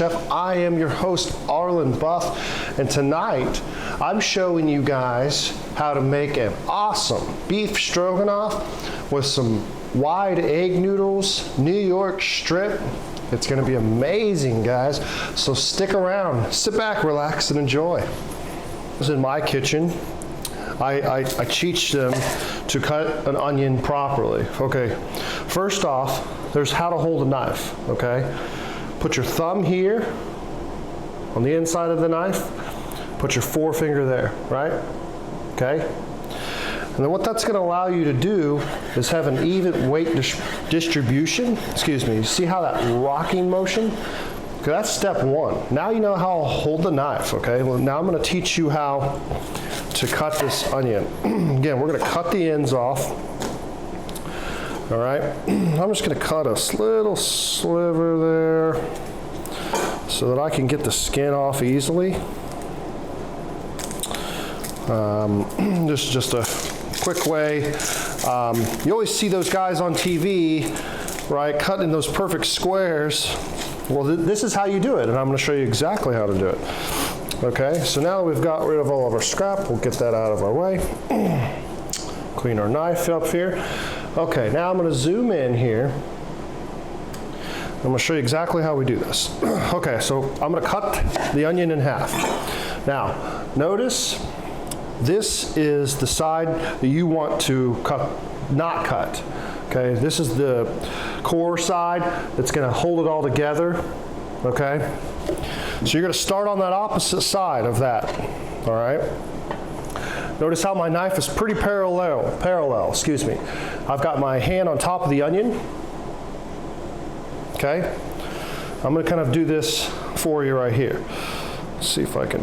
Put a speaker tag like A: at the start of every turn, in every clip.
A: Chef. I am your host, Arlen Buff, and tonight I'm showing you guys how to make an awesome beef stroganoff with some wide egg noodles, New York strip. It's gonna be amazing, guys. So stick around, sit back, relax, and enjoy. This is in my kitchen. I teach them to cut an onion properly. Okay, first off, there's how to hold a knife, okay? Put your thumb here on the inside of the knife, put your forefinger there, right? Okay? And then what that's gonna allow you to do is have an even weight distribution. Excuse me, see how that rocking motion? Okay, that's step one. Now you know how to hold the knife, okay? Well, now I'm gonna teach you how to cut this onion. Again, we're gonna cut the ends off. All right, I'm just gonna cut a little sliver there so that I can get the skin off easily. This is just a quick way. You always see those guys on TV, right, cutting those perfect squares. Well, this is how you do it, and I'm gonna show you exactly how to do it. Okay, so now that we've got rid of all of our scrap, we'll get that out of our way. Clean our knife up here. Okay, now I'm gonna zoom in here. I'm gonna show you exactly how we do this. Okay, so I'm gonna cut the onion in half. Now, notice this is the side that you want to not cut. Okay, this is the core side that's gonna hold it all together, okay? So you're gonna start on that opposite side of that, all right? Notice how my knife is pretty parallel, excuse me. I've got my hand on top of the onion, okay? I'm gonna kind of do this for you right here. Let's see if I can.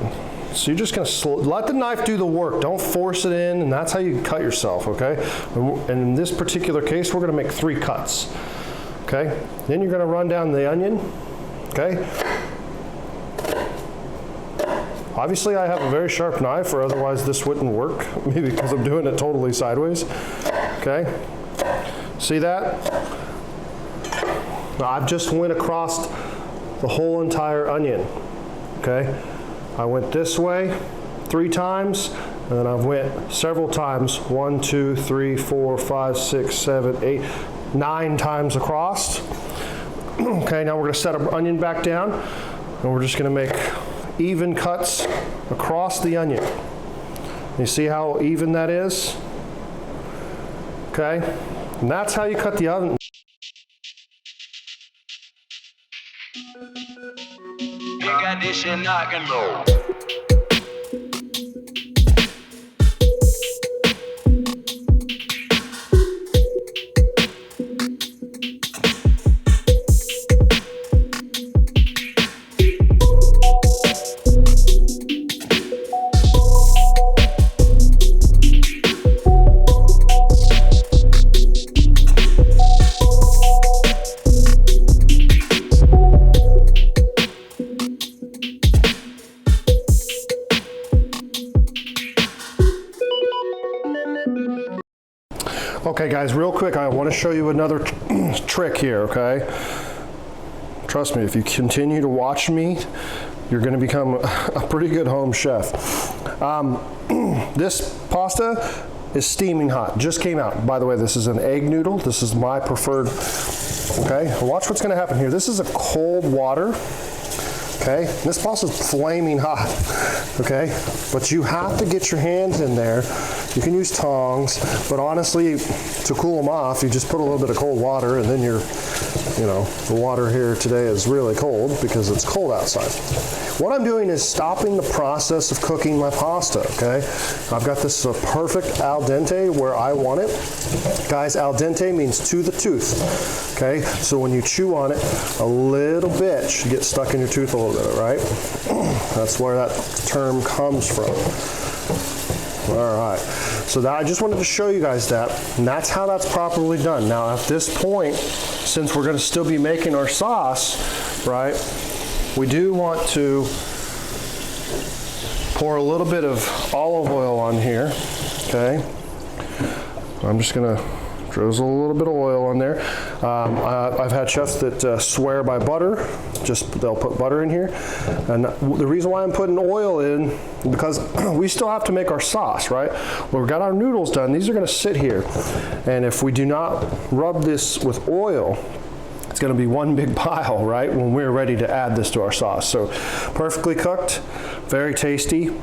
A: So you're just gonna let the knife do the work. Don't force it in, and that's how you cut yourself, okay? And in this particular case, we're gonna make 3 cuts, okay? Then you're gonna run down the onion, okay? Obviously, I have a very sharp knife, or otherwise this wouldn't work, maybe because I'm doing it totally sideways, okay? See that? Now, I've just went across the whole entire onion, okay? I went this way 3 times, and then I went several times, 1, 2, 3, 4, 5, 6, 7, 8, 9 times across. Okay, now we're gonna set our onion back down, and we're just gonna make even cuts across the onion. You see how even that is? Okay, and that's how you cut the onion.
B: You got this shit knocking low.
A: Okay guys, real quick, I want to show you another trick here, okay? Trust me, if you continue to watch me, you're going to become a pretty good home chef. This pasta is steaming hot, just came out. By the way, this is an egg noodle. This is my preferred, okay? Watch what's going to happen here. This is a cold water, okay? This pasta is flaming hot, okay? But you have to get your hands in there. You can use tongs, but honestly, to cool them off, you just put a little bit of cold water, and then the water here today is really cold because it's cold outside. What I'm doing is stopping the process of cooking my pasta, okay? I've got this perfect al dente where I want it. Guys, al dente means to the tooth, okay? So when you chew on it, a little bit should get stuck in your tooth a little bit, right? That's where that term comes from. All right, so I just wanted to show you guys that, and that's how that's properly done. Now at this point, since we're gonna still be making our sauce, right, we do want to pour a little bit of olive oil on here, okay? I'm just gonna Drizzle a little bit of oil on there. I've had chefs that swear by butter. They'll put butter in here. And the reason why I'm putting oil in is because we still have to make our sauce, right? Well, we've got our noodles done. These are going to sit here. And if we do not rub this with oil, it's going to be one big pile, right, when we're ready to add this to our sauce. So perfectly cooked, very tasty.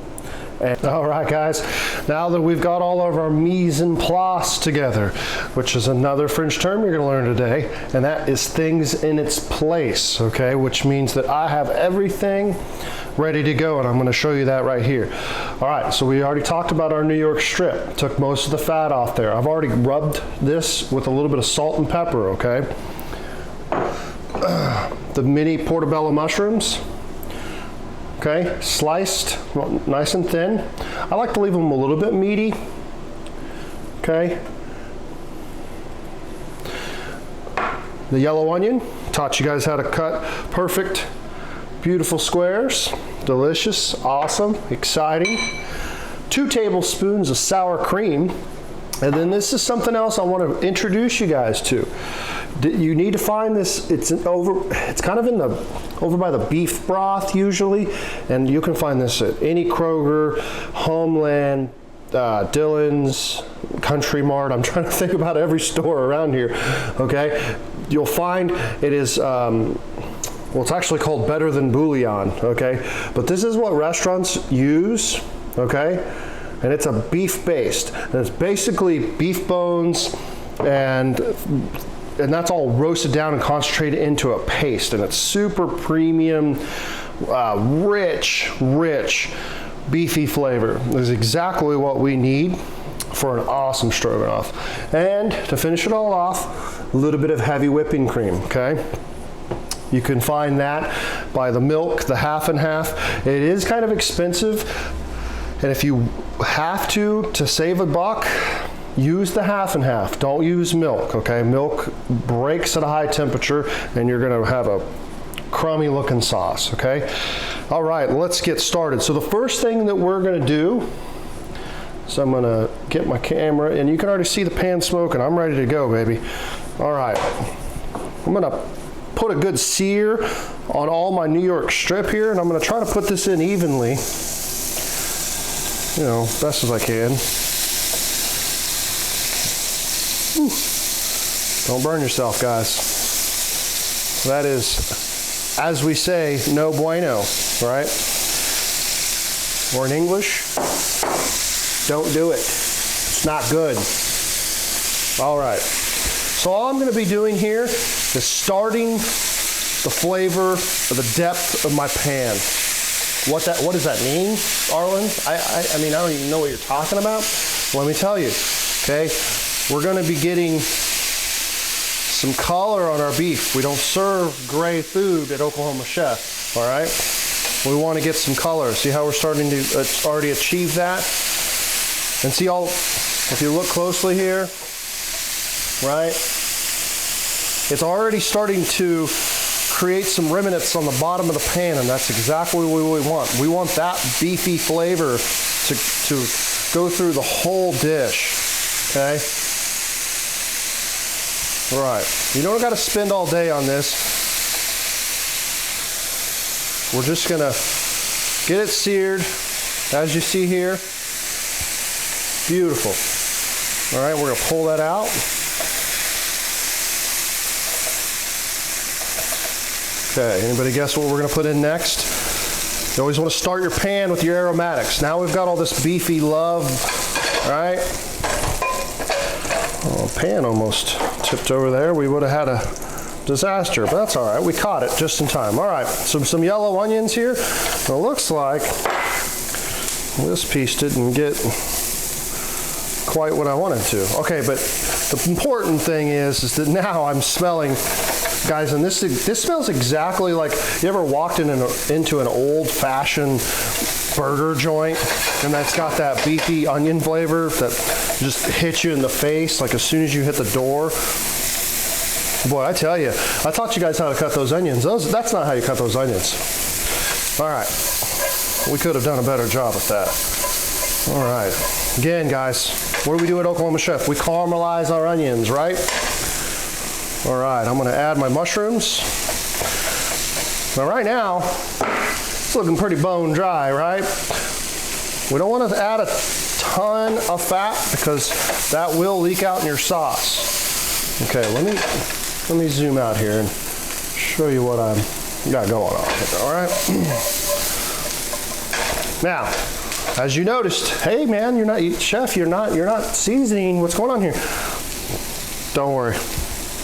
A: And, all right, guys, now that we've got all of our mise en place together, which is another French term you're going to learn today, and that is things in its place, okay, which means that I have everything ready to go, and I'm going to show you that right here. All right, so we already talked about our New York strip. Took most of the fat off there. I've already rubbed this with a little bit of salt and pepper, okay? The mini portobello mushrooms, okay, sliced nice and thin. I like to leave them a little bit meaty, okay. The yellow onion, taught you guys how to cut perfect, beautiful squares. Delicious, awesome, exciting. 2 tablespoons of sour cream. And then this is something else I want to introduce you guys to. You need to find this, it's kind of over by the beef broth usually, and you can find this at any Kroger, Homeland, Dillon's, Country Mart. I'm trying to think about every store around here, okay? You'll find it is, well, it's actually called Better Than Bouillon, okay? But this is what restaurants use, okay? And it's a beef based, and it's basically beef bones, and that's all roasted down and concentrated into a paste, and it's super premium, rich beefy flavor. Is exactly what we need for an awesome stroganoff. And to finish it all off, a little bit of heavy whipping cream, okay? You can find that by the milk, the half and half. It is kind of expensive, and if you have to save a buck, use the half and half. Don't use milk, okay? Milk breaks at a high temperature, and you're gonna have a crummy looking sauce, okay? All right, let's get started. So the first thing that we're gonna do, so I'm gonna get my camera, and you can already see the pan smoking. I'm ready to go, baby. All right, I'm gonna put a good sear on all my New York strip here, and I'm gonna try to put this in evenly, you know, best as I can. Whew. Don't burn yourself, guys. That is, as we say, no bueno, right? Or in English, don't do it. It's not good. All right. So all I'm going to be doing here is starting the flavor or the depth of my pan. What does that mean, Arlen? I mean, I don't even know what you're talking about. Let me tell you, okay? We're going to be getting some color on our beef. We don't serve gray food at Oklahoma Chef, all right? We want to get some color. See how we're starting to already achieve that? And see all, if you look closely here, right? It's already starting to create some remnants on the bottom of the pan, and that's exactly what we want. We want that beefy flavor to go through the whole dish, okay? All right, you don't got to spend all day on this. We're just gonna get it seared, as you see here. Beautiful. All right, we're gonna pull that out. Okay, anybody guess what we're gonna put in next? You always wanna start your pan with your aromatics. Now we've got all this beefy love, right? Oh, pan almost tipped over there. We would have had a disaster, but that's all right. We caught it just in time. All right, so some yellow onions here. It looks like this piece didn't get quite what I wanted to. Okay, but the important thing is that now I'm smelling, guys, and this smells exactly like, you ever walked into an old-fashioned burger joint, and that's got that beefy onion flavor that just hits you in the face like as soon as you hit the door? Boy, I tell you, I taught you guys how to cut those onions. That's not how you cut those onions. All right, we could have done a better job with that. All right, again, guys, What do we do at Oklahoma Chef? We caramelize our onions, right? All right, I'm gonna add my mushrooms. Now right now, it's looking pretty bone dry, right? We don't want to add a ton of fat because that will leak out in your sauce. Okay, let me zoom out here and show you what I've got going on here, all right? Now, as you noticed, hey man, chef, you're not seasoning. What's going on here? Don't worry.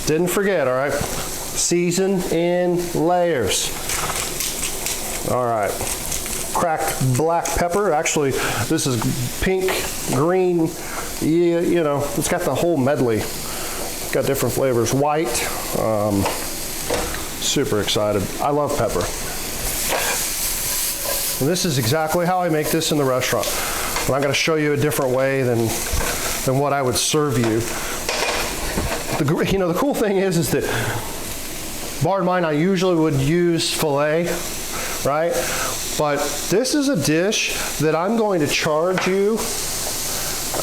A: Didn't forget, all right? Season in layers. All right. Cracked black pepper. Actually, this is pink, green, you know, it's got the whole medley. Got different flavors. White. Super excited. I love pepper. And this is exactly how I make this in the restaurant. And I'm going to show you a different way than what I would serve you. You know, the cool thing is that, bar in mind, I usually would use filet, right? But this is a dish that I'm going to charge you,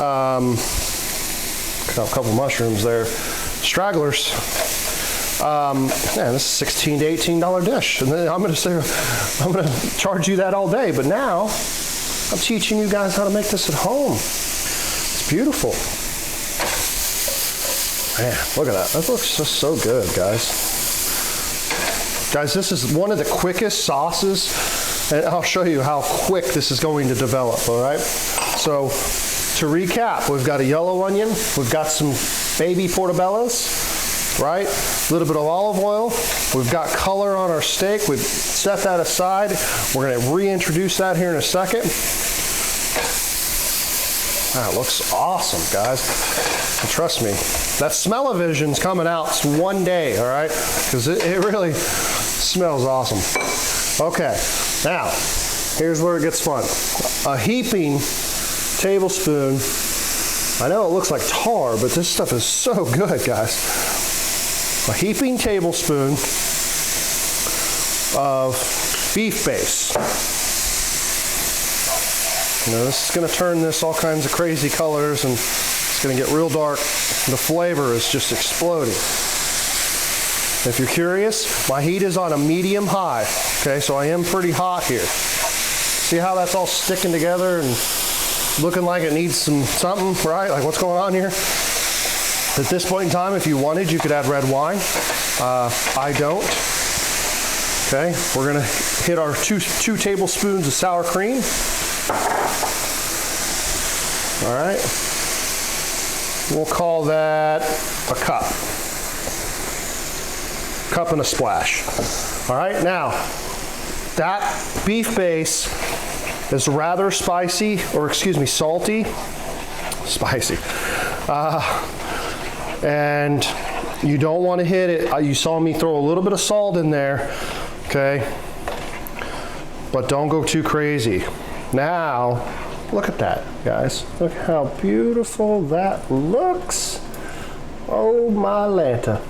A: a couple mushrooms there, stragglers. Man, this is $16 to $18 dish. And then I'm going to charge you that all day. But now, I'm teaching you guys how to make this at home. It's beautiful. Man, look at that. That looks just so good, guys. Guys, this is one of the quickest sauces, and I'll show you how quick this is going to develop, all right? So, to recap, we've got a yellow onion, we've got some baby portobellos, right? A little bit of olive oil, we've got color on our steak, we've set that aside. We're gonna reintroduce that here in a second. That looks awesome, guys. And trust me, that smell-o-vision's coming out one day, all right? Because it really smells awesome. Okay, now, here's where it gets fun. A heaping tablespoon. I know it looks like tar, but this stuff is so good, guys. A heaping tablespoon of beef base. You know, this is going to turn this all kinds of crazy colors, and it's going to get real dark. The flavor is just exploding. If you're curious, my heat is on a medium high. Okay, so I am pretty hot here. See how that's all sticking together and looking like it needs something, right? Like what's going on here? At this point in time, if you wanted, you could add red wine. I don't. Okay, we're going to hit our two tablespoons of sour cream. All right, we'll call that a cup and a splash. All right, now that beef base is rather spicy, or excuse me, salty, spicy, and you don't want to hit it. You saw me throw a little bit of salt in there, okay, but don't go too crazy. Now, look at that, guys. Look how beautiful that looks. Oh, my Lanta.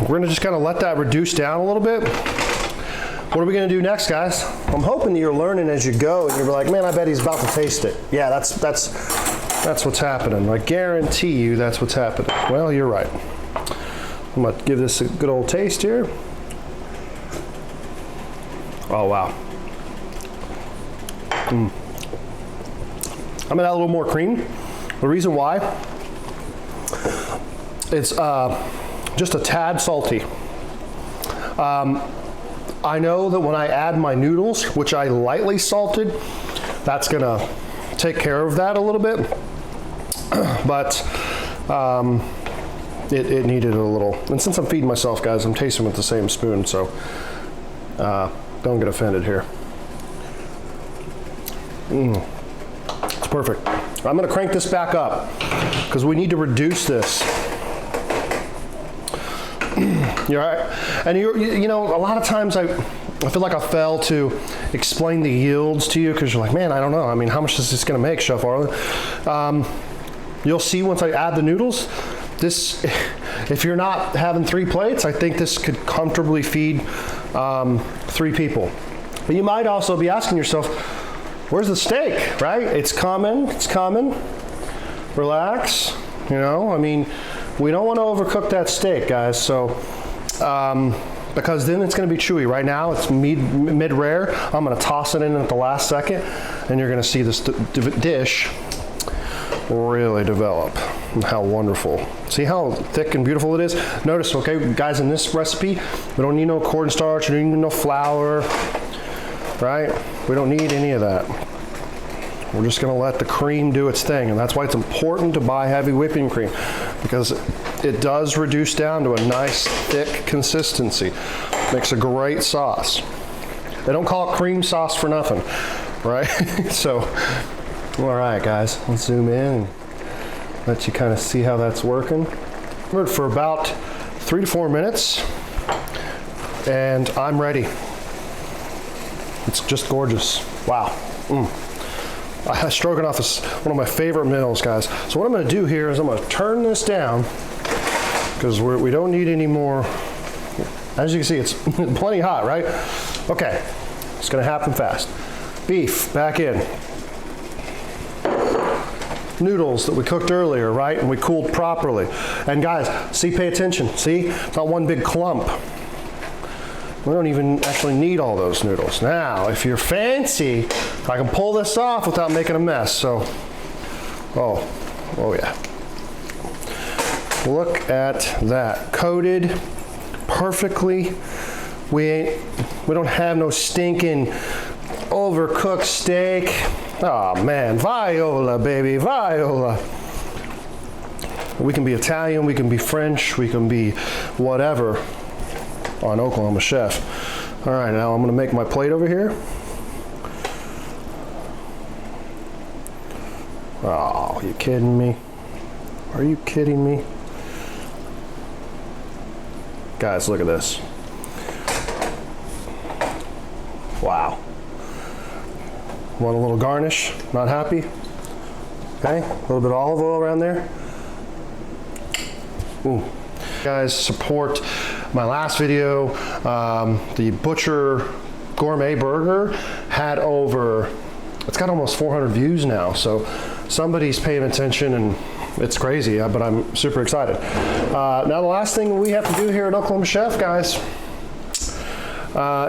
A: We're going to just kind of let that reduce down a little bit. What are we going to do next, guys? I'm hoping that you're learning as you go, and you're like, man, I bet he's about to taste it. Yeah, that's what's happening. I guarantee you that's what's happening. Well, you're right. I'm going to give this a good old taste here. Oh, wow. I'm gonna add a little more cream. The reason why, it's just a tad salty. I know that when I add my noodles, which I lightly salted, that's gonna take care of that a little bit. But it needed a little. And since I'm feeding myself, guys, I'm tasting with the same spoon, so don't get offended here. It's perfect. I'm going to crank this back up because we need to reduce this. You're right. And you know, a lot of times I feel like I fail to explain the yields to you because you're like, man, I don't know. I mean, how much is this going to make, Chef Arlen? You'll see once I add the noodles. This, if you're not having 3 plates, I think this could comfortably feed 3 people. But you might also be asking yourself, where's the steak, right? It's coming, it's coming. Relax, you know, I mean, we don't want to overcook that steak, guys, so, because then it's going to be chewy. Right now, it's mid-rare. I'm going to toss it in at the last second, and you're going to see this dish really develop. How wonderful. See how thick and beautiful it is? Notice, okay, guys, in this recipe, we don't need no cornstarch, we don't need no flour, right? We don't need any of that. We're just gonna let the cream do its thing, and that's why it's important to buy heavy whipping cream, because it does reduce down to a nice thick consistency. Makes a great sauce. They don't call it cream sauce for nothing, right? So, all right, guys, let's zoom in and let you kind of see how that's working. For about 3 to 4 minutes, and I'm ready. It's just gorgeous. Wow. Stroganoff is one of my favorite meals, guys. So what I'm going to do here is I'm going to turn this down, because we don't need any more. As you can see, it's plenty hot, right? Okay, it's going to happen fast. Beef back in. Noodles that we cooked earlier, right? And we cooled properly. And guys, see, pay attention. See, it's not one big clump. We don't even actually need all those noodles. Now, if you're fancy, I can pull this off without making a mess. So, oh yeah. Look at that, coated perfectly. We don't have no stinking overcooked steak. Oh man, Viola, baby, Viola. We can be Italian, we can be French, we can be whatever on Oklahoma Chef. All right, now I'm gonna make my plate over here. Oh, you kidding me? Are you kidding me? Guys, look at this. Wow. Want a little garnish? Not happy? Okay, a little bit of olive oil around there. Ooh. Guys, support my last video. The Butcher Gourmet Burger had it's got almost 400 views now. So somebody's paying attention, and it's crazy, but I'm super excited. Now the last thing we have to do here at Oklahoma Chef, guys,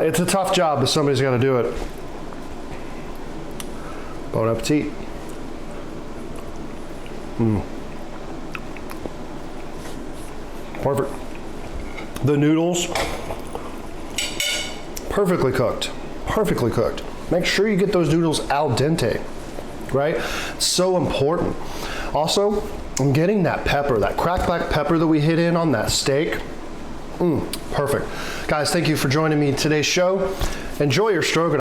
A: it's a tough job, but somebody's got to do it. Bon appetit. Perfect. The noodles, perfectly cooked, perfectly cooked. Make sure you get those noodles al dente, right? It's so important. Also, I'm getting that pepper, that cracked black pepper that we hit in on that steak. Perfect. Guys, thank you for joining me in today's show. Enjoy your stroganoff.